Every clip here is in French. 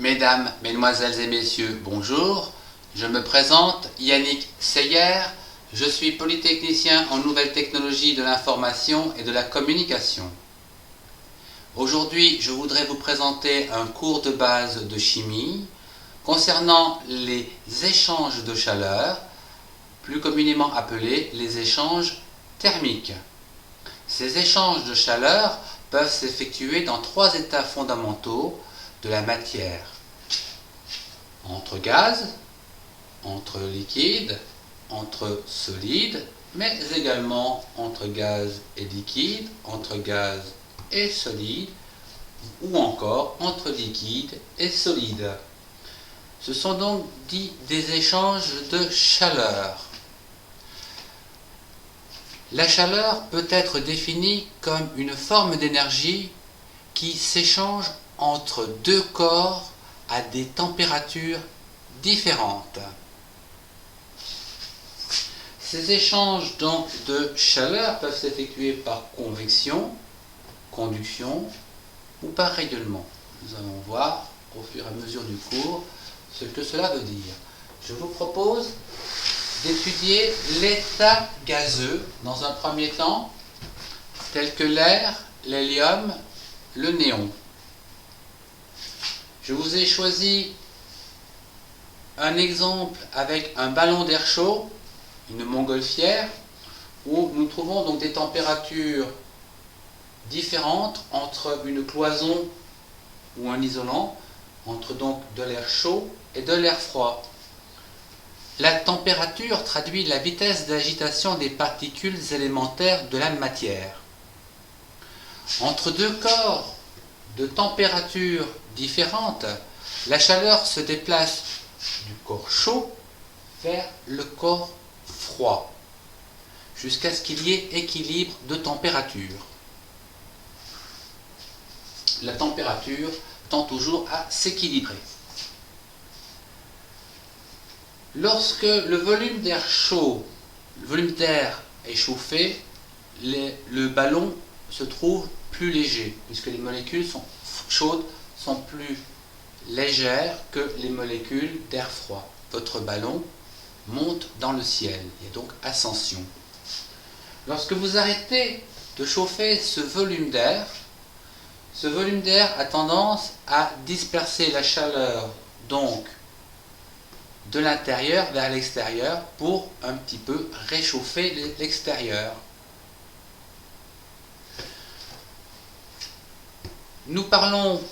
Mesdames, Mesdemoiselles et Messieurs, bonjour. Je me présente, Yannick Seyer. Je suis polytechnicien en nouvelles technologies de l'information et de la communication. Aujourd'hui, je voudrais vous présenter un cours de base de chimie concernant les échanges de chaleur, plus communément appelés les échanges thermiques. Ces échanges de chaleur peuvent s'effectuer dans trois états fondamentaux de la matière: entre gaz, entre liquide, entre solide, mais également entre gaz et liquide, entre gaz et solide, ou encore entre liquide et solide. Ce sont donc dits des échanges de chaleur. La chaleur peut être définie comme une forme d'énergie qui s'échange entre deux corps à des températures différentes. Ces échanges donc de chaleur peuvent s'effectuer par convection, conduction ou par rayonnement. Nous allons voir au fur et à mesure du cours ce que cela veut dire. Je vous propose d'étudier l'état gazeux dans un premier temps, tel que l'air, l'hélium, le néon. Je vous ai choisi un exemple avec un ballon d'air chaud, une montgolfière, où nous trouvons donc des températures différentes entre une cloison ou un isolant, entre donc de l'air chaud et de l'air froid. La température traduit la vitesse d'agitation des particules élémentaires de la matière. Entre deux corps de températures différentes, la chaleur se déplace du corps chaud vers le corps froid, jusqu'à ce qu'il y ait équilibre de température. La température tend toujours à s'équilibrer. Lorsque le volume d'air chaud, le volume d'air est chauffé, le ballon se trouve plus léger, puisque les molécules chaudes sont plus légères que les molécules d'air froid. Votre ballon monte dans le ciel, il y a donc ascension. Lorsque vous arrêtez de chauffer ce volume d'air a tendance à disperser la chaleur, donc de l'intérieur vers l'extérieur, pour un petit peu réchauffer l'extérieur. Nous parlons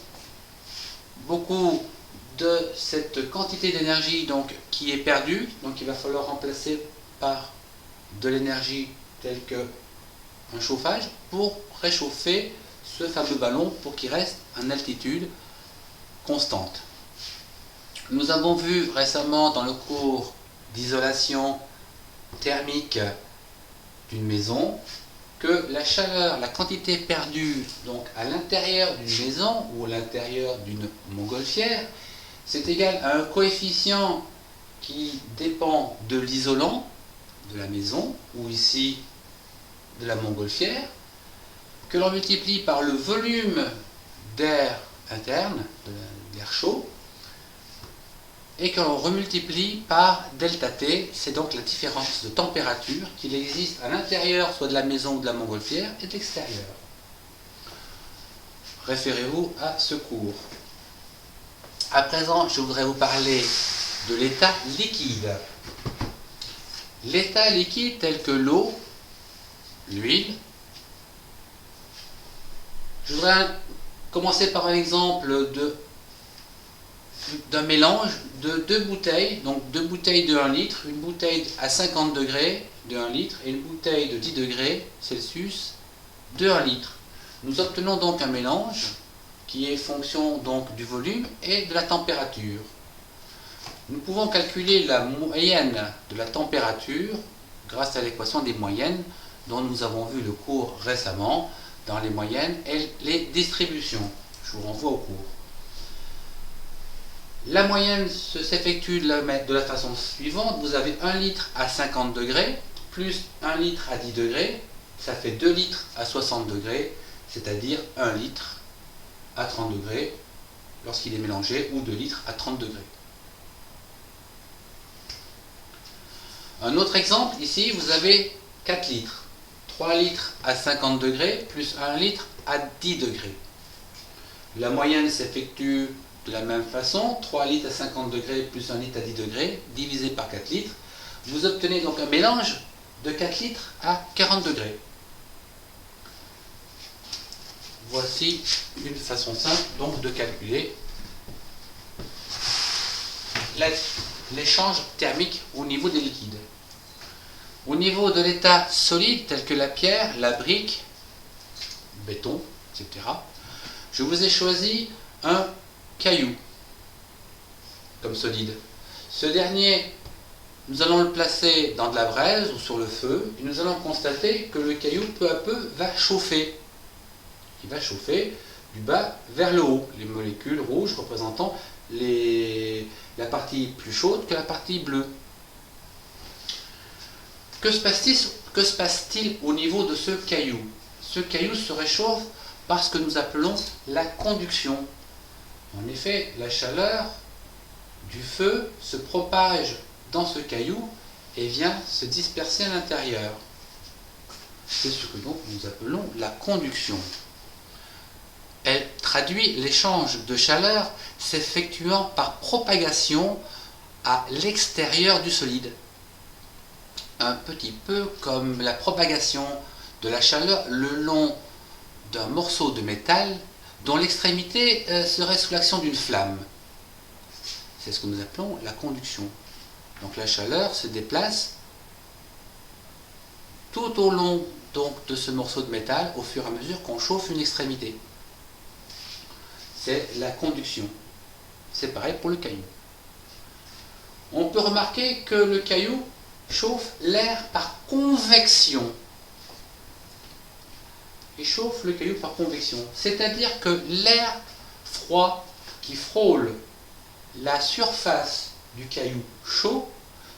beaucoup de cette quantité d'énergie donc qui est perdue, donc il va falloir remplacer par de l'énergie telle que un chauffage pour réchauffer ce fameux ballon pour qu'il reste à une altitude constante. Nous avons vu récemment dans le cours d'isolation thermique d'une maison que la chaleur, la quantité perdue donc à l'intérieur d'une maison ou à l'intérieur d'une montgolfière, c'est égal à un coefficient qui dépend de l'isolant de la maison, ou ici de la montgolfière, que l'on multiplie par le volume d'air interne, de l'air chaud, et que l'on remultiplie par delta T, c'est donc la différence de température qu'il existe à l'intérieur soit de la maison ou de la montgolfière et de l'extérieur. Référez-vous à ce cours. À présent, je voudrais vous parler de l'état liquide. L'état liquide tel que l'eau, l'huile. Je voudrais commencer par un exemple d'un mélange de deux bouteilles, donc deux bouteilles de 1 litre, une bouteille à 50 degrés de 1 litre et une bouteille de 10 degrés Celsius de 1 litre. Nous obtenons donc un mélange qui est fonction donc du volume et de la température. Nous pouvons calculer la moyenne de la température grâce à l'équation des moyennes dont nous avons vu le cours récemment dans les moyennes et les distributions. Je vous renvoie au cours. La moyenne s'effectue de la façon suivante. Vous avez 1 litre à 50 degrés plus 1 litre à 10 degrés, ça fait 2 litres à 60 degrés, c'est-à-dire 1 litre à 30 degrés lorsqu'il est mélangé, ou 2 litres à 30 degrés. Un autre exemple, ici vous avez 4 litres. 3 litres à 50 degrés plus 1 litre à 10 degrés. La moyenne s'effectue de la même façon, 3 litres à 50 degrés plus 1 litre à 10 degrés, divisé par 4 litres. Vous obtenez donc un mélange de 4 litres à 40 degrés. Voici une façon simple donc de calculer l'échange thermique au niveau des liquides. Au niveau de l'état solide tel que la pierre, la brique, le béton, etc., je vous ai choisi un caillou comme solide. Ce dernier, nous allons le placer dans de la braise ou sur le feu et nous allons constater que le caillou peu à peu va chauffer. Il va chauffer du bas vers le haut, les molécules rouges représentant la partie plus chaude que la partie bleue. Que se passe-t-il au niveau de ce caillou? Ce caillou se réchauffe par ce que nous appelons la conduction. En effet, la chaleur du feu se propage dans ce caillou et vient se disperser à l'intérieur. C'est ce que donc nous appelons la conduction. Elle traduit l'échange de chaleur s'effectuant par propagation à l'extérieur du solide. Un petit peu comme la propagation de la chaleur le long d'un morceau de métal dont l'extrémité serait sous l'action d'une flamme. C'est ce que nous appelons la conduction. Donc la chaleur se déplace tout au long donc, de ce morceau de métal au fur et à mesure qu'on chauffe une extrémité. C'est la conduction. C'est pareil pour le caillou. On peut remarquer que le caillou chauffe l'air par convection. Il chauffe le caillou par convection. C'est-à-dire que l'air froid qui frôle la surface du caillou chaud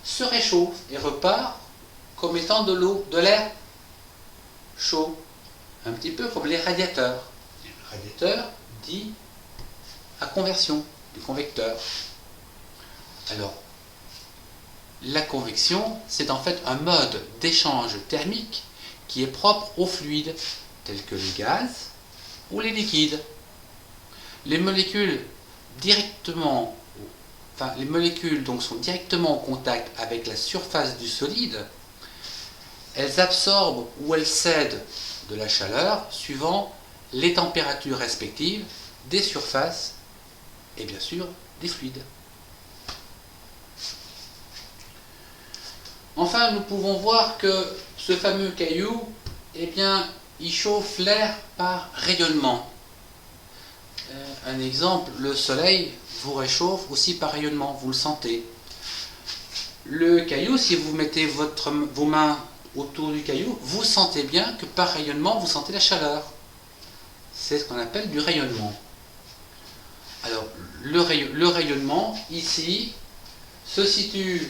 se réchauffe et repart comme étant de l'eau, de l'air chaud. Un petit peu comme les radiateurs. Les radiateurs dit à conversion, des convecteurs. Alors, la convection, c'est en fait un mode d'échange thermique qui est propre aux fluides, tels que les gaz ou les liquides. Les molécules donc sont directement en contact avec la surface du solide. Elles absorbent ou elles cèdent de la chaleur suivant les températures respectives des surfaces et bien sûr des fluides. Enfin, nous pouvons voir que ce fameux caillou, eh bien, il chauffe l'air par rayonnement. Un exemple, le soleil vous réchauffe aussi par rayonnement, vous le sentez. Le caillou, si vous mettez vos mains autour du caillou, vous sentez bien que par rayonnement, vous sentez la chaleur. C'est ce qu'on appelle du rayonnement. Alors, le rayonnement, ici, se situe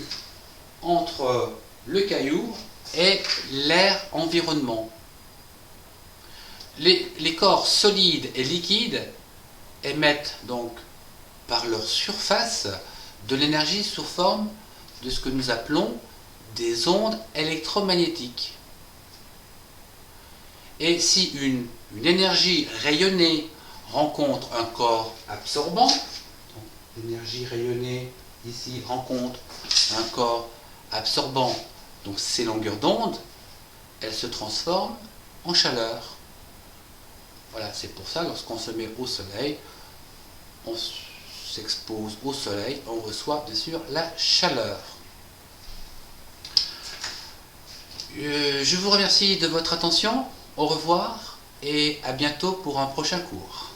entre le caillou et l'air environnement. Les corps solides et liquides émettent donc par leur surface de l'énergie sous forme de ce que nous appelons des ondes électromagnétiques. Et si une énergie rayonnée rencontre un corps absorbant, l'énergie rayonnée ici rencontre un corps absorbant, donc ces longueurs d'onde, elles se transforment en chaleur. Voilà, c'est pour ça, lorsqu'on se met au soleil, on s'expose au soleil, on reçoit bien sûr la chaleur. Je vous remercie de votre attention, au revoir et à bientôt pour un prochain cours.